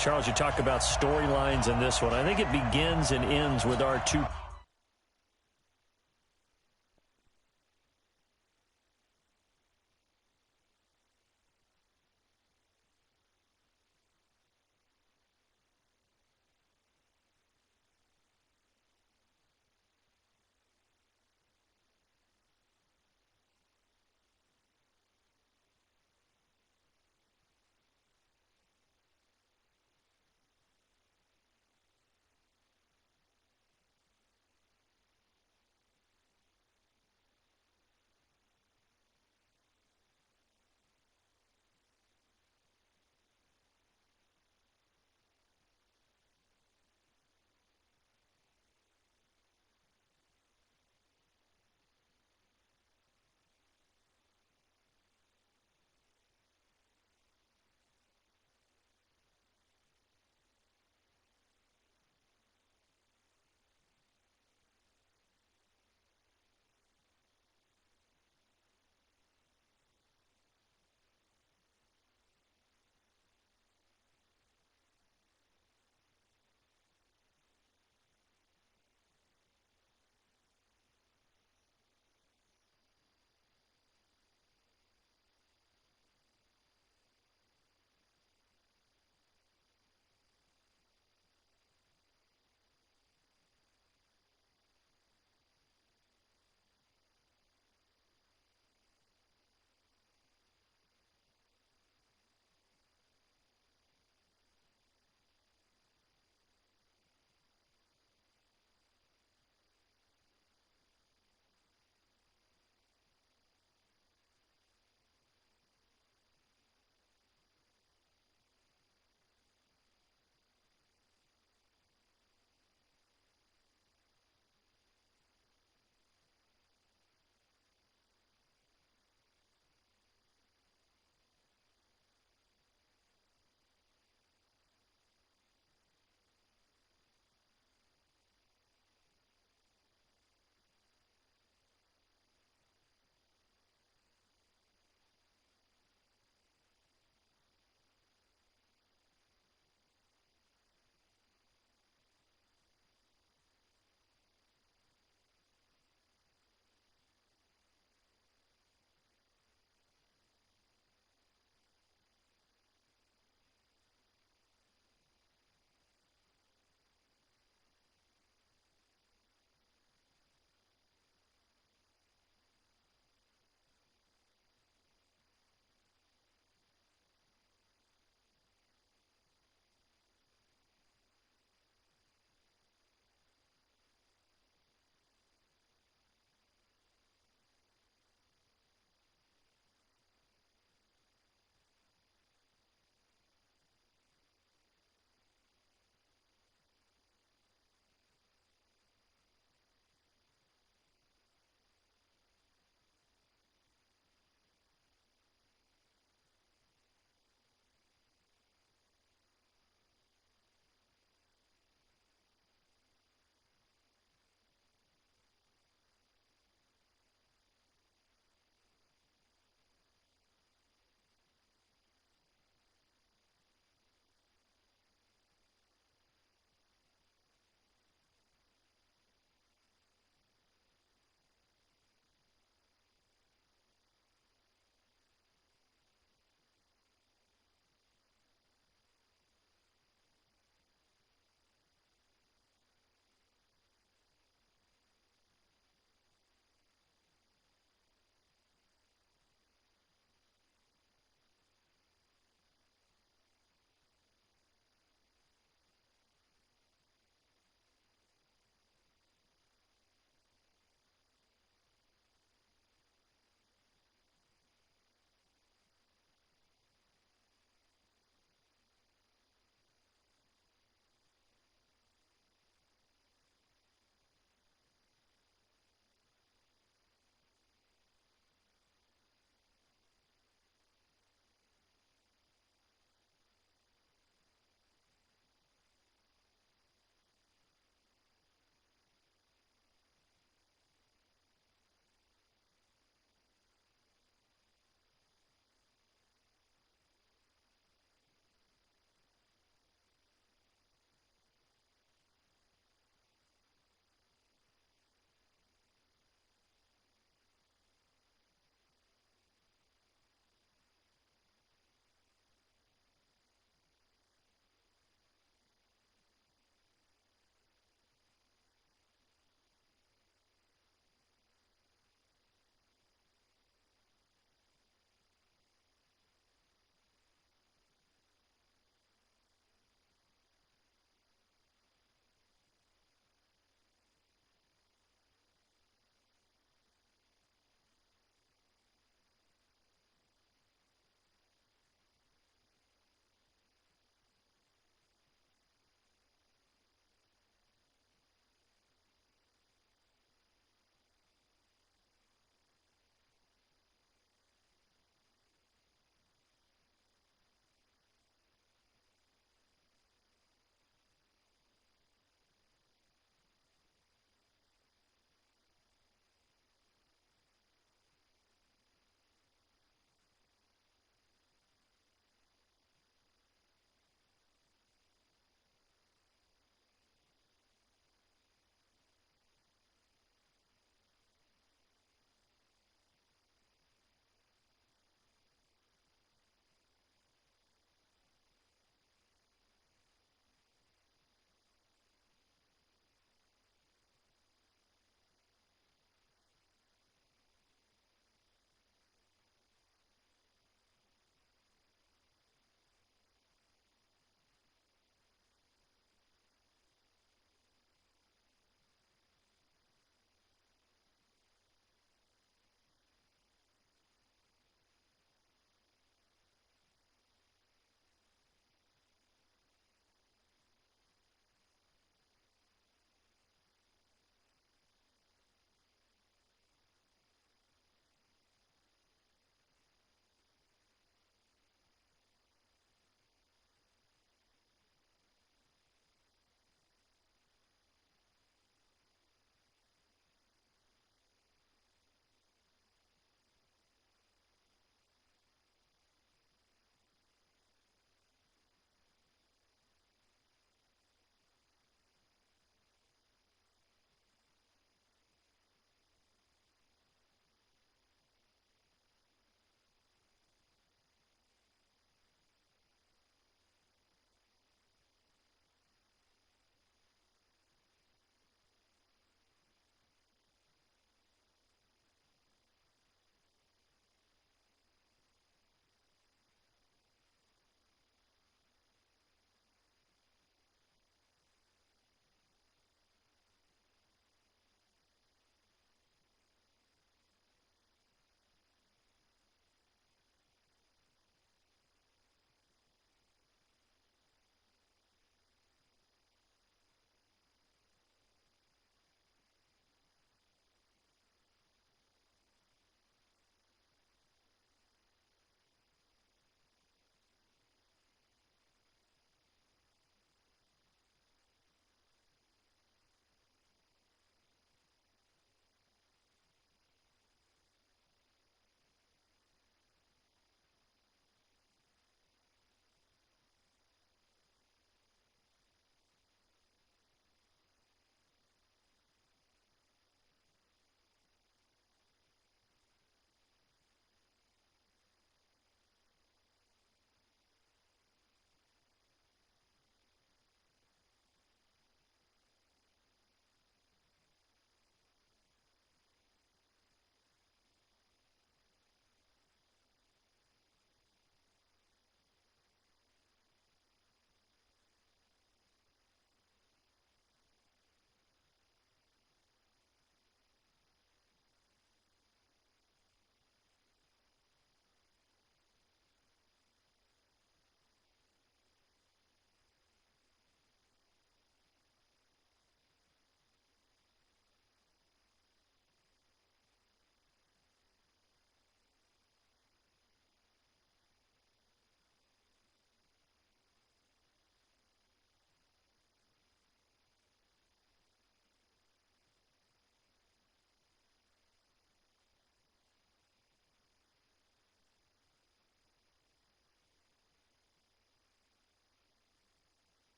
Charles, you talk about storylines in this one. I think it begins and ends with our two.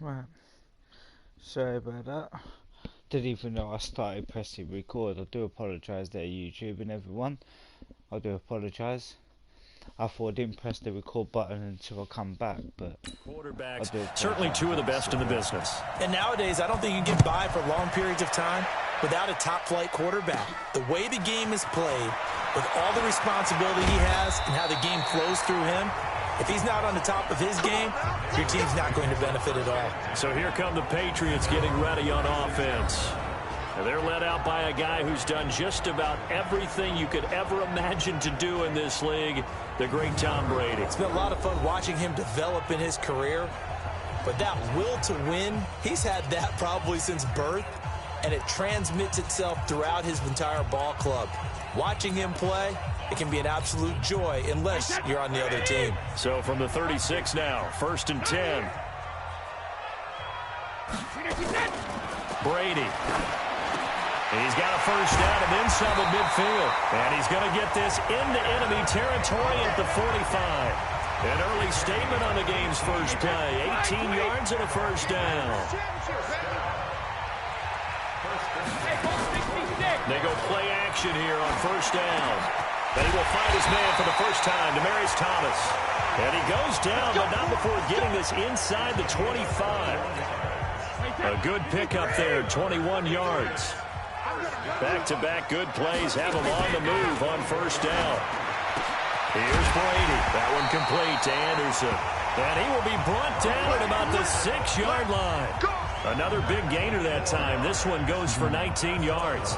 Right. Sorry about that. Didn't even know I started pressing record. I do apologise there, YouTube and everyone. I do apologise. I thought I didn't press the record button until I come back, but quarterbacks, certainly two of the best in the business. And nowadays, I don't think you can get by for long periods of time without a top-flight quarterback. The way the game is played, with all the responsibility he has and how the game flows through him, if he's not on the top of his game, your team's not going to benefit at all. So here come the Patriots getting ready on offense. And they're led out by a guy who's done just about everything you could ever imagine to do in this league, the great Tom Brady. It's been a lot of fun watching him develop in his career, but that will to win, he's had that probably since birth, and it transmits itself throughout his entire ball club. Watching him play, it can be an absolute joy unless you're on the other team. So from the 36 now, 1st and 10. Brady. He's got a first down and then some at midfield. And he's going to get this into enemy territory at the 45. An early statement on the game's first play. 18 yards and a first down. They go play action here on first down. And he will find his man for the first time, Demaryius Thomas. And he goes down, but not before getting this inside the 25. A good pickup there, 21 yards. Back-to-back good plays have him on the move on first down. Here's Brady. That one complete to Anderson. And he will be brought down at about the 6-yard line. Another big gainer that time. This one goes for 19 yards.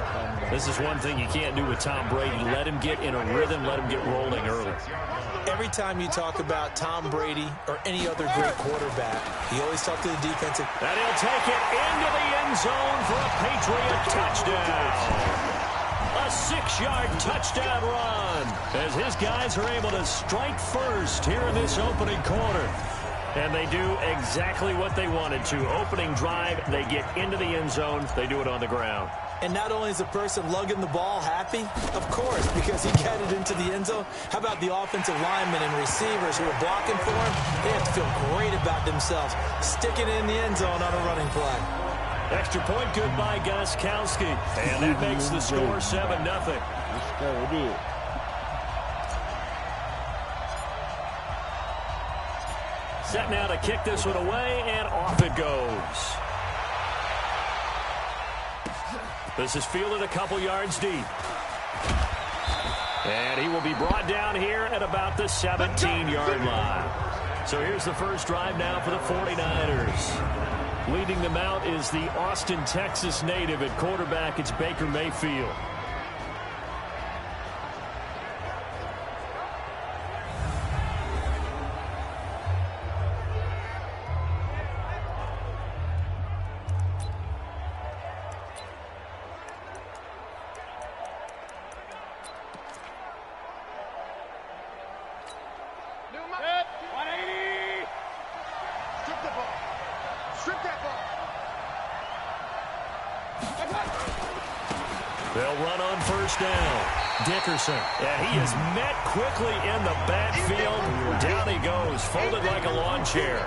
This is one thing you can't do with Tom Brady. Let him get in a rhythm. Let him get rolling early. Every time you talk about Tom Brady or any other great quarterback, you always talk to the defensive. And he'll take it into the end zone for a Patriot touchdown. A 6-yard touchdown run as his guys are able to strike first here in this opening quarter. And they do exactly what they wanted to. Opening drive, they get into the end zone. They do it on the ground. And not only is the person lugging the ball happy, of course, because he got it into the end zone. How about the offensive linemen and receivers who are blocking for him? They have to feel great about themselves, sticking it in the end zone on a running play. Extra point good by Gostkowski. And that makes the score 7-0. Set now to kick this one away, and off it goes. This is fielded a couple yards deep. And he will be brought down here at about the 17-yard line. So here's the first drive now for the 49ers. Leading them out is the Austin, Texas native. At quarterback, it's Baker Mayfield. They'll run on first down. Dickerson. And he is met quickly in the backfield. Down he goes, folded like a lawn chair.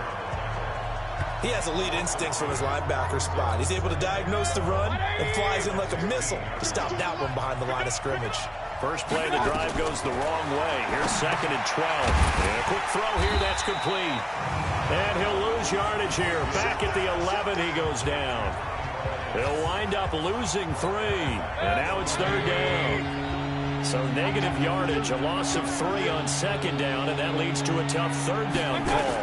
He has elite instincts from his linebacker spot. He's able to diagnose the run and flies in like a missile to stop that one behind the line of scrimmage. First play of the drive goes the wrong way. Here's 2nd and 12. And a quick throw here, that's complete. And he'll lose yardage here. Back at the 11, he goes down. They'll wind up losing 3. And now it's 3rd down. So negative yardage, a loss of 3 on 2nd down, and that leads to a tough 3rd down call.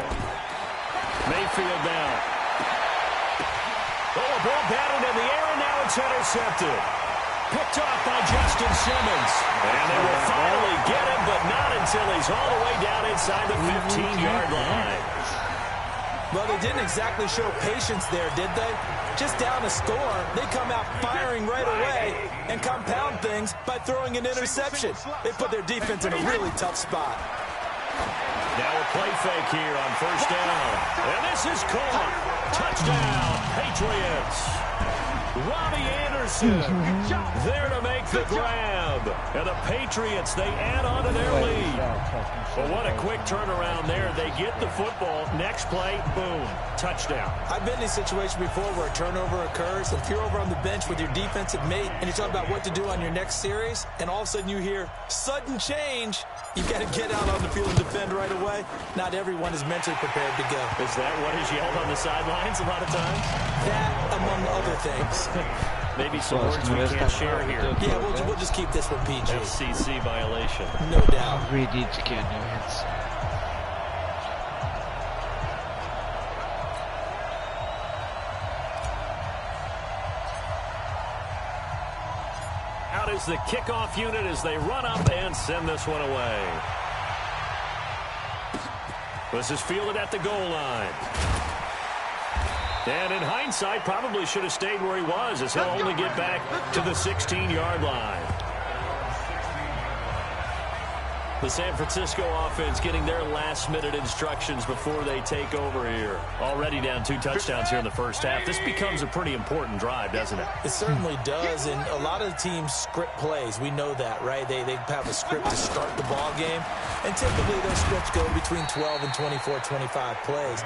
Mayfield now. Oh, a ball batted in the air, and now it's intercepted. Picked off by Justin Simmons. And they will finally get him, but not until he's all the way down inside the 15-yard line. Well, they didn't exactly show patience there, did they? Just down a score, they come out firing right away and compound things by throwing an interception. They put their defense in a really tough spot. Now a play fake here on first down. And this is caught. Touchdown, Patriots. Robbie Anderson there to make the grab. And the Patriots, they add on to their lead. But what a quick turnaround there. They get the football. Next play, boom, touchdown. I've been in a situation before where a turnover occurs. If you're over on the bench with your defensive mate and you're talking about what to do on your next series, and all of a sudden you hear sudden change, you've got to get out on the field and defend right away. Not everyone is mentally prepared to go. Is that what is yelled on the sidelines a lot of times? That, among other things. Maybe some words we can't share here. Yeah, we'll just keep this one PG. FCC violation. No doubt. We need to get new heads. Out is the kickoff unit as they run up and send this one away. This is fielded at the goal line. And in hindsight, probably should have stayed where he was, as he'll only get back to the 16-yard line. The San Francisco offense getting their last-minute instructions before they take over here. Already down 2 touchdowns here in the first half. This becomes a pretty important drive, doesn't it? It certainly does, and a lot of teams script plays. We know that, right? They have a script to start the ball game, and typically those scripts go between 12 and 24, 25 plays.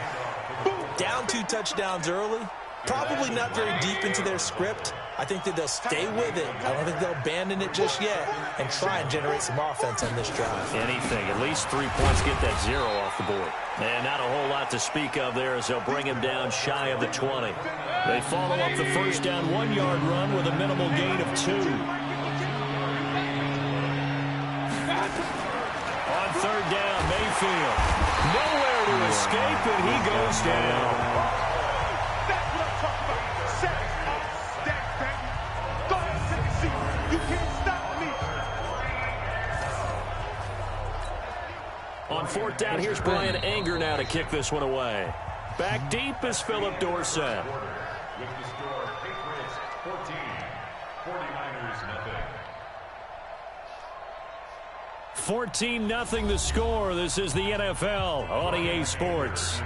Down 2 touchdowns early, probably not very deep into their script. I think that they'll stay with it. I don't think they'll abandon it just yet and try and generate some offense on this drive. Anything. At least 3 points, get that 0 off the board. And not a whole lot to speak of there as they'll bring him down shy of the 20. They follow up the first down 1-yard run with a minimal gain of 2. On third down, Mayfield. Nowhere to escape, and he goes down. That's what I'm talking about. Set up, stack, baby. Go ahead and take a seat. You can't stop me. On fourth down, here's Brian Anger now to kick this one away. Back deep is Philip Dorsett. With the score, Patriots 14, 49ers nothing. 14-0 the score. This is the NFL on EA Sports.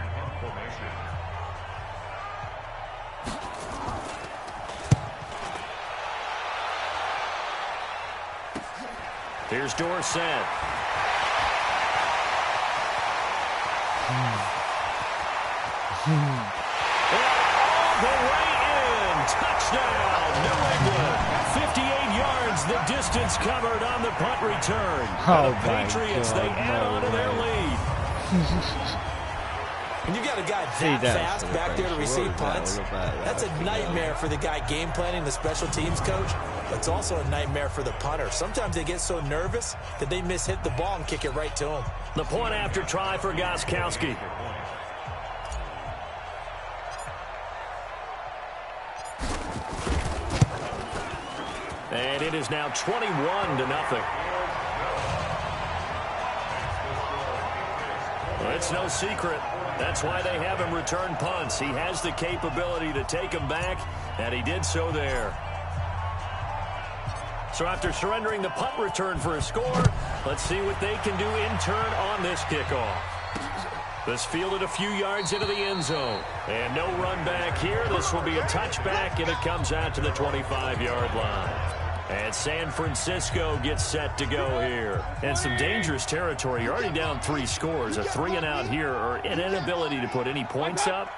Here's Dorsett. All the way in. Touchdown, New England. 58 yards, the distance covered on the punt return. Oh, the Patriots, they add on to their lead. When you've got a guy that fast back there to receive punts, that's a nightmare for the guy game planning, the special teams coach. But it's also a nightmare for the punter. Sometimes they get so nervous that they mishit the ball and kick it right to him. The point after try for Gostkowski. And it is now 21-0. Well, it's no secret. That's why they have him return punts. He has the capability to take them back, and he did so there. So after surrendering the punt return for a score, let's see what they can do in turn on this kickoff. This fielded a few yards into the end zone. And no run back here. This will be a touchback, and it comes out to the 25-yard line. And San Francisco gets set to go here. And some dangerous territory. You're already down 3 scores. A 3-and-out here, or an inability to put any points up.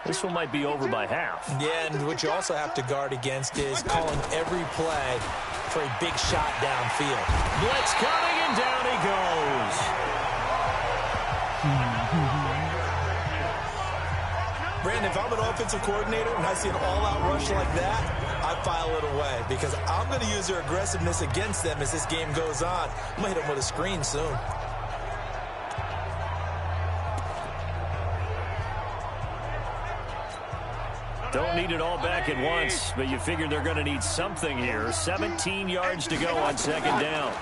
This one might be over by half. Yeah, and what you also have to guard against is calling every play for a big shot downfield. Blitz coming, and down he goes. Brandon, if I'm an offensive coordinator and I see an all-out rush like that, I file it away because I'm going to use their aggressiveness against them as this game goes on. I'm going to hit them with a screen soon. Don't need it all back at once, but you figure they're going to need something here. 17 yards to go on second down.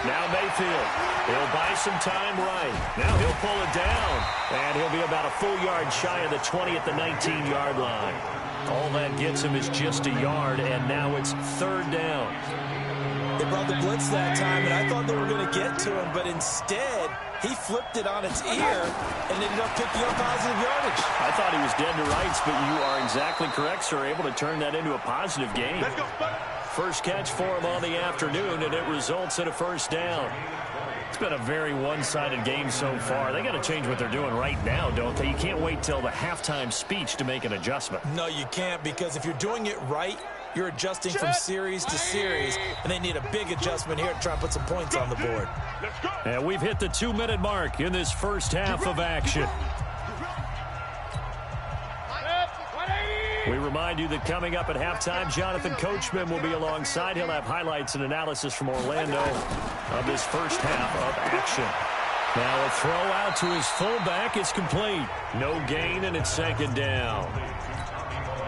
Now Mayfield. He'll buy some time right. Now he'll pull it down. And he'll be about a full yard shy of the 20 at the 19-yard line. All that gets him is just a yard, and now it's third down. They brought the blitz that time, and I thought they were going to get to him, but instead He flipped it on its ear and ended up picking up positive yardage. I thought he was dead to rights, but you are exactly correct, sir. Able to turn that into a positive gain. Let's go, Spud. First catch for him on the afternoon, and it results in a first down. It's been a very one-sided game so far. They got to change what they're doing right now, don't they? You can't wait till the halftime speech to make an adjustment. No, you can't, because if you're doing it right, you're adjusting from series to series, and they need a big adjustment here to try and put some points on the board. Let's go. And we've hit the 2-minute mark in this first half of action. We remind you that coming up at halftime, Jonathan Coachman will be alongside. He'll have highlights and analysis from Orlando of this first half of action. Now a throw out to his fullback. It's complete. No gain, and it's second down.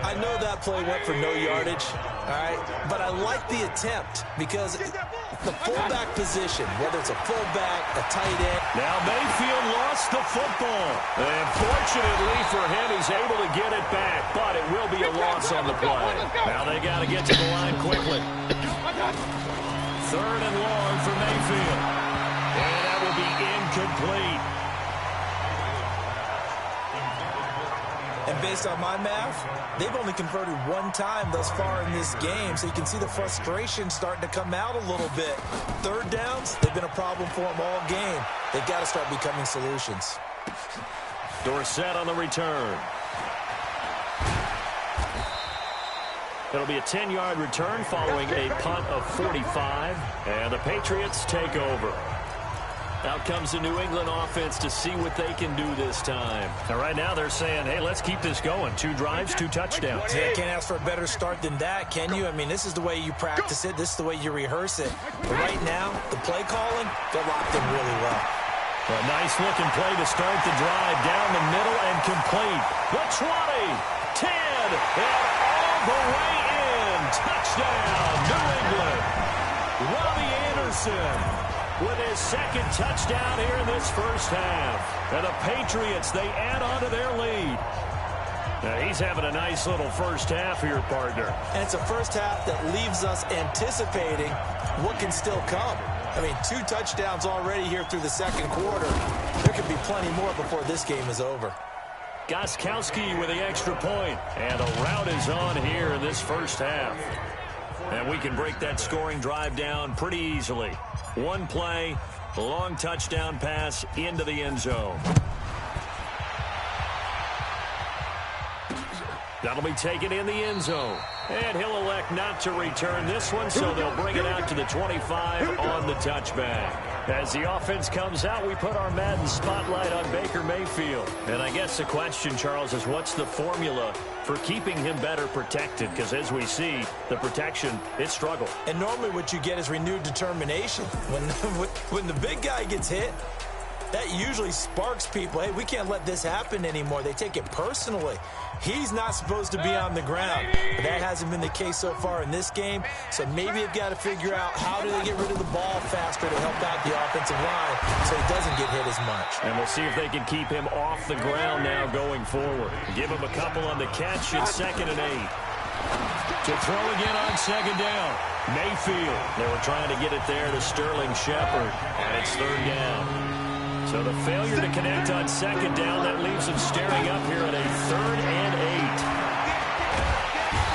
I know that play went for no yardage, all right, but I like the attempt because the fullback position, whether it's a fullback, a tight end. Now Mayfield lost the football. And fortunately for him, he's able to get it back, but it will be a loss on the play. Now they got to get to the line quickly. Third and long for Mayfield. And that will be incomplete. And based on my math, they've only converted one time thus far in this game, so you can see the frustration starting to come out a little bit. Third downs, they've been a problem for them all game. They've got to start becoming solutions. Dorsett on the return. It'll be a 10-yard return following a punt of 45, and the Patriots take over. Out comes the New England offense to see what they can do this time. And right now they're saying, hey, let's keep this going. 2 drives, 2 touchdowns. Yeah, can't ask for a better start than that, can you? I mean, this is the way you practice it. This is the way you rehearse it. But right now, the play calling, they're locked in really well. A nice-looking play to start the drive. Down the middle and complete. The 20, 10, and all the way in. Touchdown, New England. Robbie Anderson with his second touchdown here in this first half. And the Patriots, they add on to their lead. Now he's having a nice little first half here, partner. And it's a first half that leaves us anticipating what can still come. I mean, 2 touchdowns already here through the second quarter. There could be plenty more before this game is over. Gostkowski with the extra point. And a rout is on here in this first half. And we can break that scoring drive down pretty easily. One play, a long touchdown pass into the end zone. That'll be taken in the end zone. And he'll elect not to return this one, so they'll bring it out to the 25 on the touchback. As the offense comes out, we put our Madden spotlight on Baker Mayfield. And I guess the question, Charles, is what's the formula for keeping him better protected? Because as we see, the protection, it struggled. And normally what you get is renewed determination. When the big guy gets hit, that usually sparks people. Hey, we can't let this happen anymore. They take it personally. He's not supposed to be on the ground. But that hasn't been the case so far in this game. So maybe they've got to figure out how do they get rid of the ball faster to help out the offensive line so he doesn't get hit as much. And we'll see if they can keep him off the ground now going forward. Give him a couple on the catch. It's 2nd and 8. To throw again on 2nd down. Mayfield. They were trying to get it there to Sterling Shepard. And it's 3rd down. So the failure to connect on 2nd down, that leaves them staring up here at a 3rd and 8.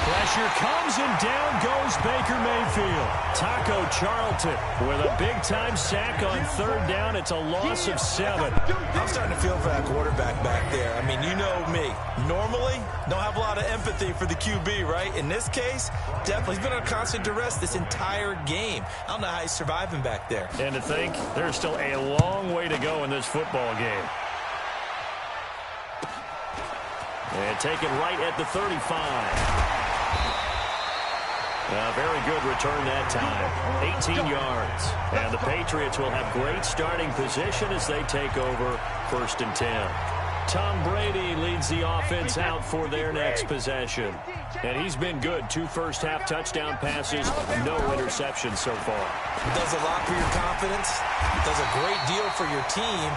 Pressure comes and down goes Baker Mayfield. Taco Charlton with a big-time sack on 3rd down. It's a loss of 7. I'm starting to feel for that quarterback back there. I mean, you know me. Normally, don't have a lot of empathy for the QB, right? In this case, definitely. He's been on constant duress this entire game. I don't know how he's surviving back there. And to think, there's still a long way to go in this football game. And taken right at the 35. A very good return that time. 18 yards. And the Patriots will have great starting position as they take over 1st and 10. Tom Brady leads the offense out for their next possession. And he's been good. 2 first-half touchdown passes, no interceptions so far. Does a lot for your confidence. Does a great deal for your team.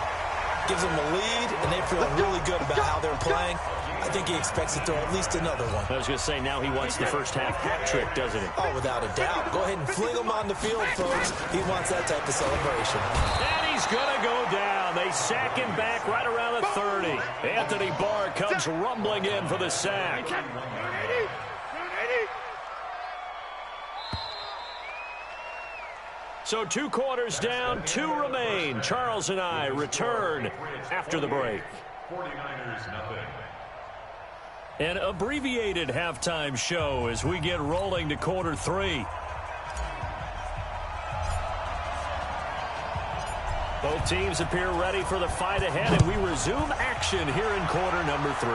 gives them a lead, and they feel really good about how they're playing. I think he expects to throw at least another one. I was going to say, now he wants the first half hat trick, doesn't he? Oh, without a doubt. Go ahead and fling him on the field, folks. He wants that type of celebration. And he's going to go down. They sack him back right around the 30. Anthony Barr comes rumbling in for the sack. So 2 quarters down, 2 remain. Charles and I return after the break. 49ers, nothing. An abbreviated halftime show as we get rolling to quarter 3. Both teams appear ready for the fight ahead, and we resume action here in quarter number 3.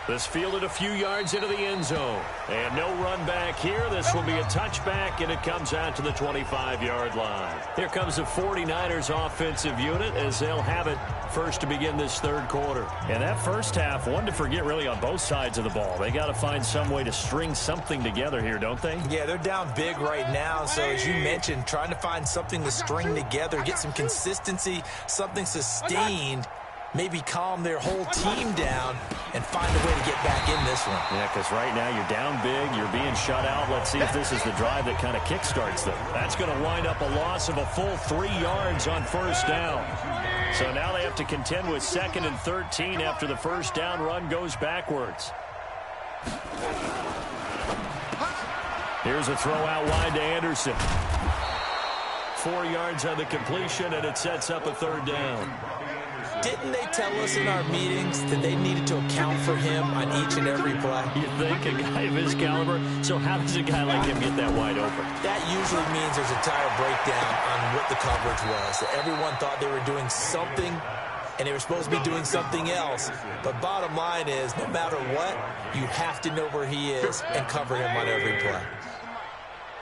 This fielded a few yards into the end zone. And no run back here. This will be a touchback, and it comes out to the 25-yard line. Here comes the 49ers offensive unit as they'll have it first to begin this third quarter. And that first half, one to forget really on both sides of the ball. They got to find some way to string something together here, don't they? Yeah, they're down big right now. So as you mentioned, trying to find something to string together, get some consistency, something sustained, maybe calm their whole team down and find a way to get back in this one. Yeah, because right now you're down big, you're being shut out. Let's see if this is the drive that kind of kickstarts them. That's going to wind up a loss of a full 3 yards on first down. So now they have to contend with 2nd and 13 after the first down run goes backwards. Here's a throw out wide to Anderson. 4 yards on the completion, and it sets up a third down. Didn't they tell us in our meetings that they needed to account for him on each and every play? You think a guy of his caliber? So how does a guy like him get that wide open? That usually means there's a tire breakdown on what the coverage was. Everyone thought they were doing something, and they were supposed to be doing something else. But bottom line is, no matter what, you have to know where he is and cover him on every play.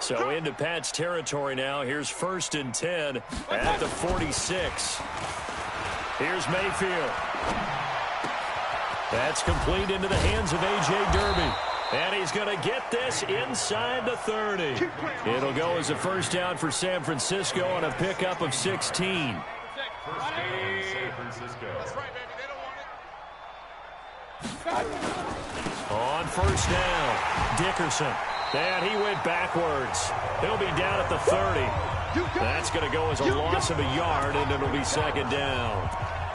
So into Pat's territory now. Here's 1st and 10 at the 46. Here's Mayfield. That's complete into the hands of A.J. Derby. And he's going to get this inside the 30. It'll go as a first down for San Francisco on a pickup of 16. First down, San Francisco. On first down, Dickerson. And he went backwards. He'll be down at the 30. That's going to go as a loss of a yard, and it'll be 2nd down.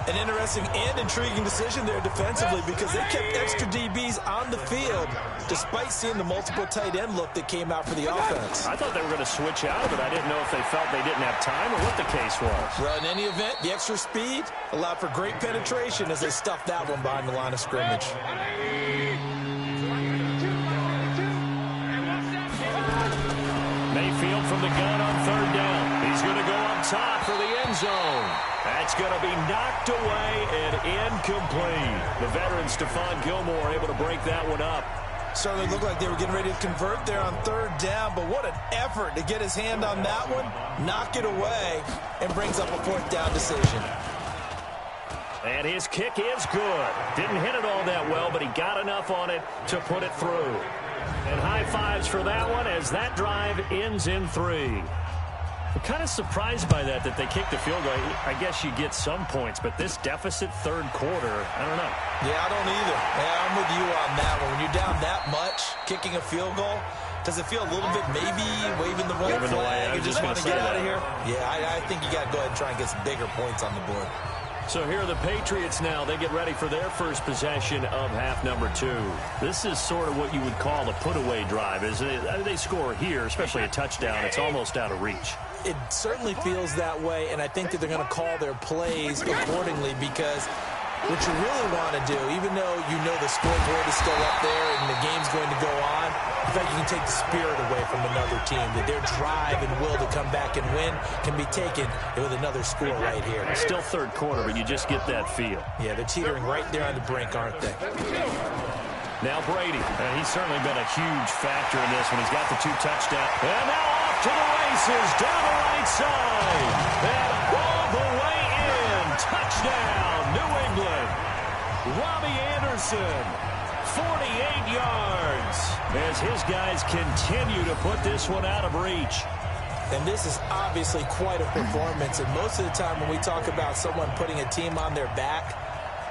An interesting and intriguing decision there defensively because they kept extra DBs on the field despite seeing the multiple tight end look that came out for the offense. I thought they were going to switch out of it. I didn't know if they felt they didn't have time or what the case was. Well, in any event, the extra speed allowed for great penetration as they stuffed that one behind the line of scrimmage. Mayfield from the gun on 3rd down. He's going to go up top for the end zone. That's going to be knocked away and incomplete. The veteran Stephon Gilmore able to break that one up. Certainly looked like they were getting ready to convert there on 3rd down, but what an effort to get his hand on that one, knock it away, and brings up a 4th down decision. And his kick is good. Didn't hit it all that well, but he got enough on it to put it through. And high fives for that one as that drive ends in 3. I'm kind of surprised by that they kicked the field goal. I guess you get some points, but this deficit 3rd quarter, I don't know. Yeah, I don't either. Yeah, I'm with you on that one. When you're down that much, kicking a field goal, does it feel a little bit maybe waving the red flag? You just want to get out of here? Yeah, I think you got to go ahead and try and get some bigger points on the board. So here are the Patriots now. They get ready for their first possession of half number 2. This is sort of what you would call a put-away drive, isn't it? They score here, especially a touchdown. It's almost out of reach. It certainly feels that way, and I think that they're going to call their plays accordingly because what you really want to do, even though you know the scoreboard is still up there and the game's going to go on, in fact, you can take the spirit away from another team, that their drive and will to come back and win can be taken with another score right here. It's still 3rd quarter, but you just get that feel. Yeah, they're teetering right there on the brink, aren't they? Now Brady, he's certainly been a huge factor in this one. He's got the 2 touchdowns. And now off to the races, down the right side. And all the way in. Touchdown, New England. Robbie Anderson, 48 yards. As his guys continue to put this one out of reach. And this is obviously quite a performance. And most of the time when we talk about someone putting a team on their back,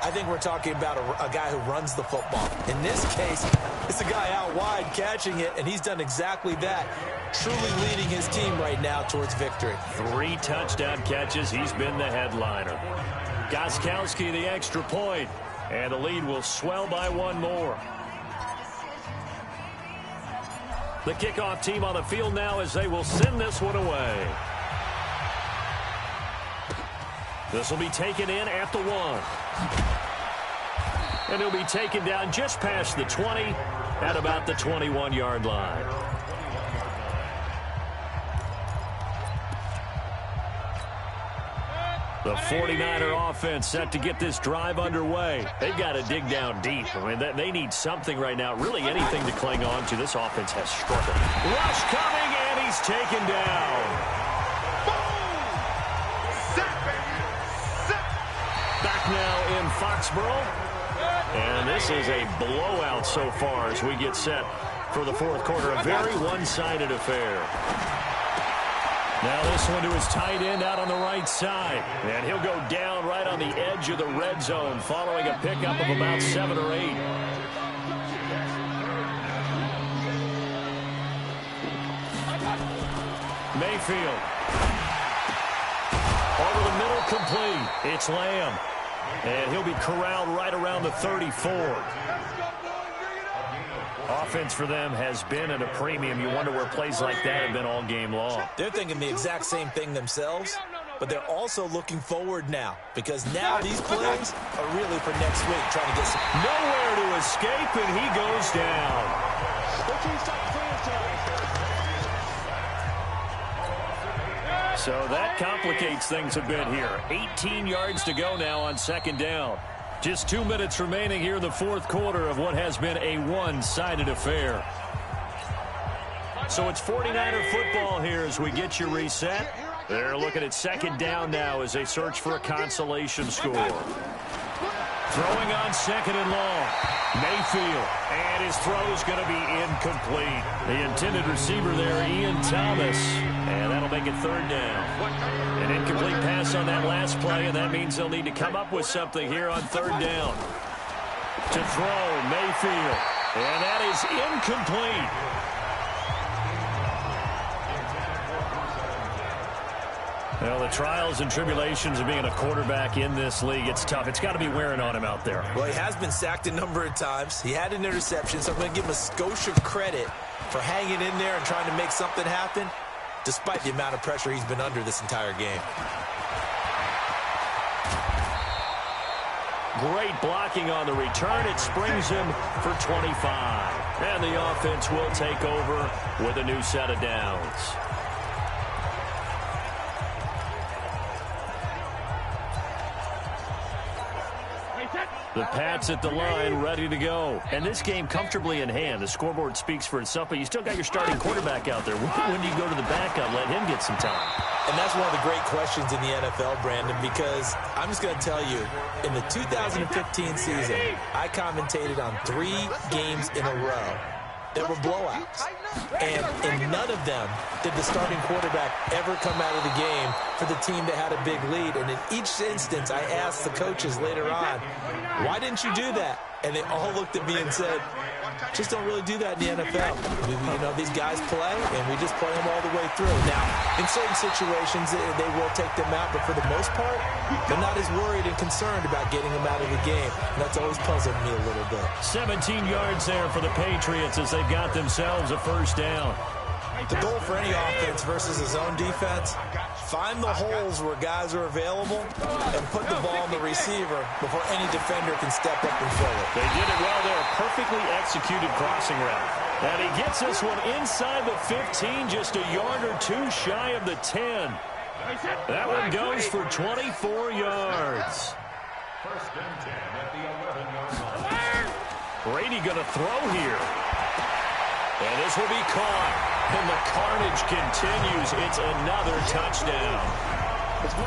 I think we're talking about a guy who runs the football. In this case, it's a guy out wide catching it, and he's done exactly that, truly leading his team right now towards victory. 3 touchdown catches. He's been the headliner. Gostkowski the extra point, and the lead will swell by 1 more. The kickoff team on the field now as they will send this one away. This will be taken in at the 1. And he'll be taken down just past the 20 at about the 21-yard line. The 49er offense set to get this drive underway. They've got to dig down deep. I mean, they need something right now, really anything to cling on to. This offense has struggled. Rush coming, and he's taken down. Back now in Foxborough. And this is a blowout so far as we get set for the 4th quarter. A very one-sided affair. Now this one to his tight end out on the right side. And he'll go down right on the edge of the red zone following a pickup of about 7 or 8. Mayfield. Over the middle, complete. It's Lamb. And he'll be corralled right around the 34. Offense for them has been at a premium. You wonder where plays like that have been all game long. They're thinking the exact same thing themselves, but they're also looking forward now because now these plays are really for next week, trying to get some. Nowhere to escape, and he goes down. So that complicates things a bit here. 18 yards to go now on 2nd down. Just 2 minutes remaining here in the 4th quarter of what has been a one-sided affair. So it's 49er football here as we get you reset. They're looking at 2nd down now as they search for a consolation score. Throwing on 2nd and long. Mayfield. And his throw's going to be incomplete. The intended receiver there, Ian Thomas. And that'll make it 3rd down. An incomplete pass on that last play, and that means they'll need to come up with something here on 3rd down. To throw, Mayfield. And that is incomplete. Well, the trials and tribulations of being a quarterback in this league, it's tough. It's got to be wearing on him out there. Well, he has been sacked a number of times. He had an interception, so I'm going to give him a skosh of credit for hanging in there and trying to make something happen, despite the amount of pressure he's been under this entire game. Great blocking on the return. It springs him for 25. And the offense will take over with a new set of downs. The Pats at the line, ready to go. And this game comfortably in hand. The scoreboard speaks for itself, but you still got your starting quarterback out there. When do you go to the backup, let him get some time? And that's one of the great questions in the NFL, Brandon, because I'm just going to tell you, in the 2015 season, I commentated on 3 games in a row that were blowouts. And in none of them did the starting quarterback ever come out of the game for the team that had a big lead. And in each instance, I asked the coaches later on, why didn't you do that? And they all looked at me and said, just don't really do that in the NFL. These guys play, and we just play them all the way through. Now, in certain situations, they will take them out, but for the most part, they're not as worried and concerned about getting them out of the game. And that's always puzzled me a little bit. 17 yards there for the Patriots as they've got themselves a 1st down. The goal for any offense versus a zone defense, find the holes where guys are available and put the ball on the receiver before any defender can step up and fill it. They did it well there. Perfectly executed crossing route. And he gets this one inside the 15, just a yard or 2 shy of the 10. That one goes for 24 yards. 1st and 10 at the 11-yard line. Brady going to throw here. And this will be caught. And the carnage continues. It's another touchdown.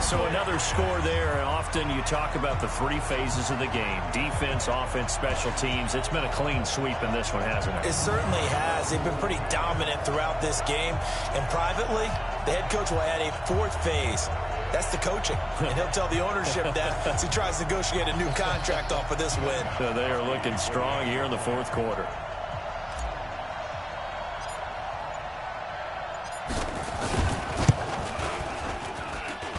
So another score there, and often you talk about the three phases of the game: defense, offense, special teams. It's been a clean sweep in this one, hasn't it? It certainly has. They've been pretty dominant throughout this game. And privately, the head coach will add a fourth phase. That's the coaching. And he'll tell the ownership that as he tries to negotiate a new contract off of this win. So they are looking strong here in the fourth quarter.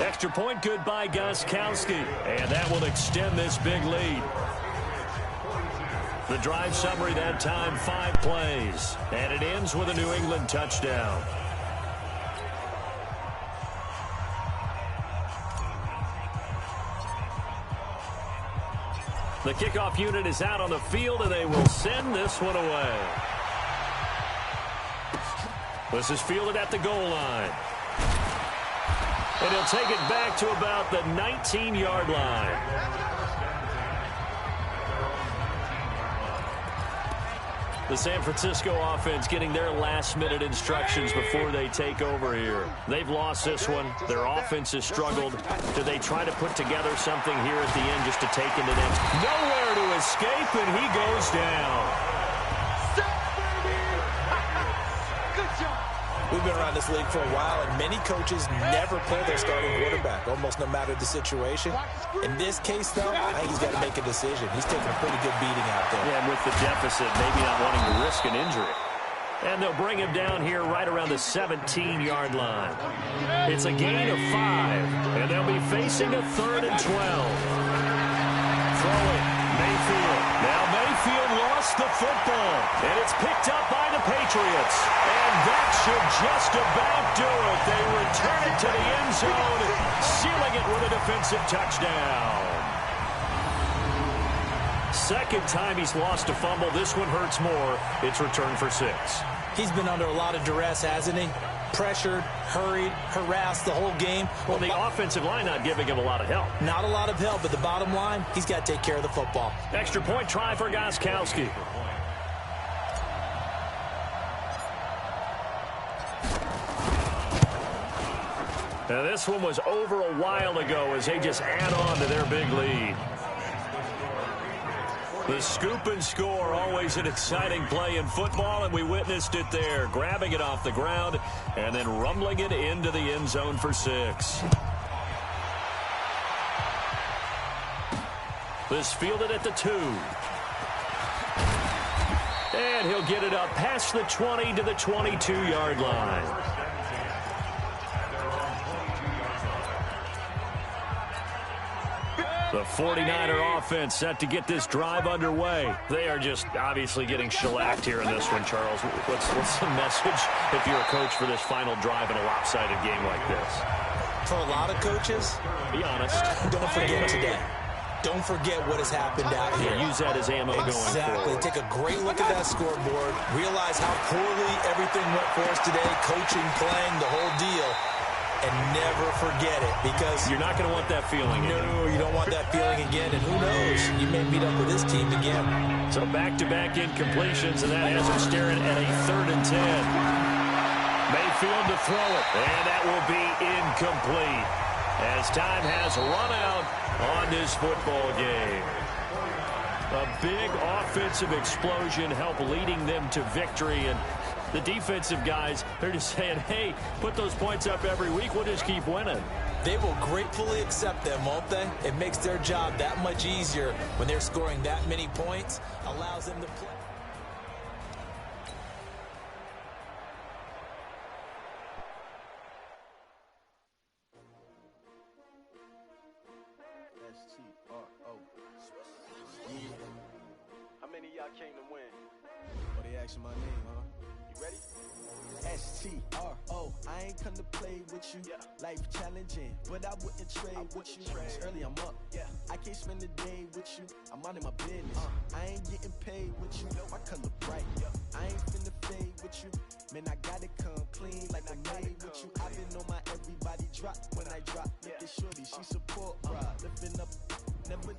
Extra point good by Gostkowski, and that will extend this big lead. The drive summary that time, 5 plays, and it ends with a New England touchdown. The kickoff unit is out on the field, and they will send this one away. This is fielded at the goal line. And he'll take it back to about the 19-yard line. The San Francisco offense getting their last-minute instructions before they take over here. They've lost this one. Their offense has struggled. Do they try to put together something here at the end just to take into next? Nowhere to escape, and he goes down. We've been around this league for a while, and many coaches never play their starting quarterback, almost no matter the situation. In this case, though, I think he's got to make a decision. He's taking a pretty good beating out there. Yeah, and with the deficit, maybe not wanting to risk an injury. And they'll bring him down here right around the 17-yard line. It's a gain of 5, and they'll be facing a 3rd and 12. Throw it, Mayfield. Now Mayfield lost the football, and it's picked up by the Patriots. And that should just about do it. They return it to the end zone, sealing it with a defensive touchdown. Second time he's lost a fumble. This one hurts more. It's returned for 6. He's been under a lot of duress, hasn't he? Pressured, hurried, harassed the whole game. Well, the offensive line not giving him a lot of help. Not a lot of help, but the bottom line, he's got to take care of the football. Extra point try for Gostkowski. Now, this one was over a while ago as they just add on to their big lead. The scoop and score, always an exciting play in football, and we witnessed it there, grabbing it off the ground and then rumbling it into the end zone for 6. This fielded at the 2. And he'll get it up past the 20 to the 22-yard line. The 49er offense set to get this drive underway. They are just obviously getting shellacked here in this one, Charles. What's the message if you're a coach for this final drive in a lopsided game like this? For a lot of coaches, be honest. Don't forget today. Don't forget what has happened out here. Use that as ammo going forward. Exactly. Take a great look at that scoreboard. Realize how poorly everything went for us today. Coaching, playing, the whole deal. And never forget it, because you're not going to want that feeling again. No, you don't want that feeling again. And who knows? You may meet up with this team again. So back-to-back incompletions, and that has them staring at a 3rd and 10. Mayfield to throw it, and that will be incomplete as time has run out on this football game. A big offensive explosion helped leading them to victory, and the defensive guys, they're just saying, hey, put those points up every week. We'll just keep winning. They will gratefully accept them, won't they? It makes their job that much easier when they're scoring that many points. Allows them to play. How many of y'all came to win? Well, they asking my name, huh? You ready? S-T-R-O, I ain't come to play with you. Yeah. Life challenging, but I wouldn't trade with you. It's early, I'm up. Yeah. I can't spend the day with you. I'm minding my business. I ain't getting paid with you. My color bright. Yeah. I ain't finna fade with you. Man, I gotta come clean like I made with you. I've been on my everybody drop when I drop. Look at shorty, she support, bro. Lifting up, never.